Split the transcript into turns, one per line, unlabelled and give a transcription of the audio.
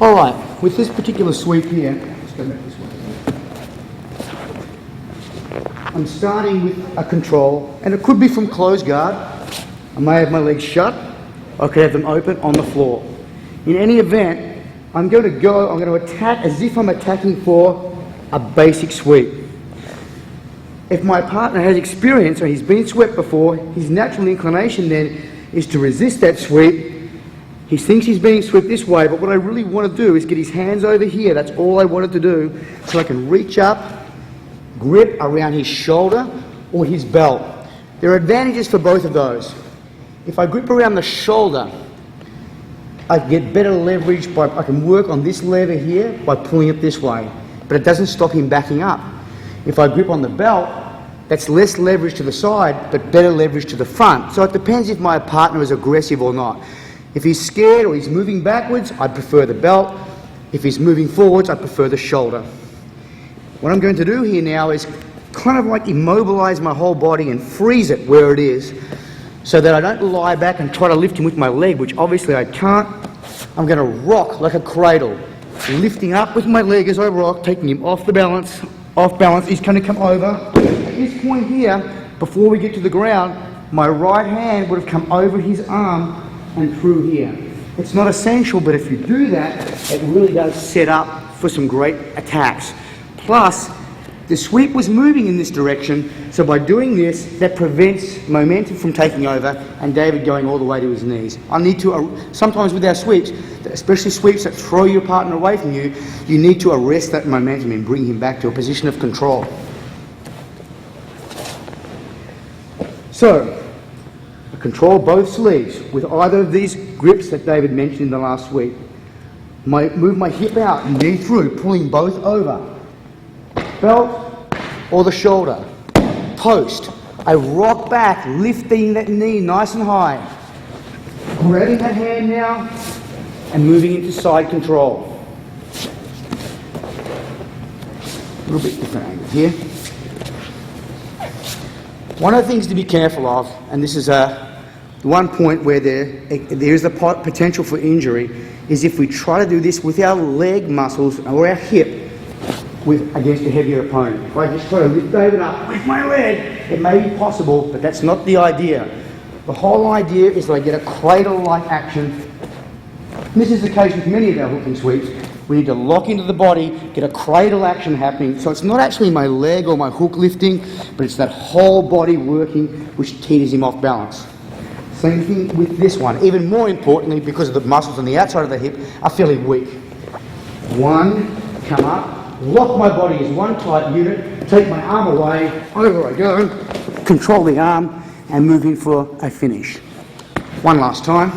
All right, with this particular sweep here, let's go back this way. I'm starting with a control, and it could be from closed guard. I may have my legs shut, I could have them open on the floor. In any event, I'm going to attack as if I'm attacking for a basic sweep. If my partner has experience or he's been swept before, his natural inclination then is to resist that sweep. He thinks he's being swept this way, but what I really want to do is get his hands over here. That's all I wanted to do, so I can reach up, grip around his shoulder or his belt. There are advantages for both of those. If I grip around the shoulder, I get better leverage I can work on this lever here by pulling it this way, but it doesn't stop him backing up. If I grip on the belt, that's less leverage to the side, but better leverage to the front. So it depends if my partner is aggressive or not. If he's scared or he's moving backwards, I prefer the belt. If he's moving forwards, I prefer the shoulder. What I'm going to do here now is kind of like immobilize my whole body and freeze it where it is, so that I don't lie back and try to lift him with my leg, which obviously I can't. I'm going to rock like a cradle, lifting up with my leg as I rock, taking him off balance. He's going to come over. At this point here, before we get to the ground, my right hand would have come over his arm and through here. It's not essential, but if you do that, it really does set up for some great attacks. Plus, the sweep was moving in this direction, so by doing this, that prevents momentum from taking over and David going all the way to his knees. I need to, sometimes with our sweeps, especially sweeps that throw your partner away from you, you need to arrest that momentum and bring him back to a position of control. So, I control both sleeves with either of these grips that David mentioned in the last sweep. Move my hip out and knee through, pulling both over. Belt or the shoulder. Post. I rock back, lifting that knee nice and high. Grabbing that hand now and moving into side control. A little bit different angle here. One of the things to be careful of, and this is one point where there is the potential for injury, is if we try to do this with our leg muscles or our hip against a heavier opponent. If I just try to lift David up with my leg, it may be possible, but that's not the idea. The whole idea is that I get a cradle-like action. And this is the case with many of our hooking sweeps. We need to lock into the body, get a cradle action happening. So it's not actually my leg or my hook lifting, but it's that whole body working which teeters him off balance. Same thing with this one. Even more importantly, because of the muscles on the outside of the hip are fairly weak. One, come up. Lock my body as one tight unit, take my arm away, over I go, control the arm and move in for a finish. One last time.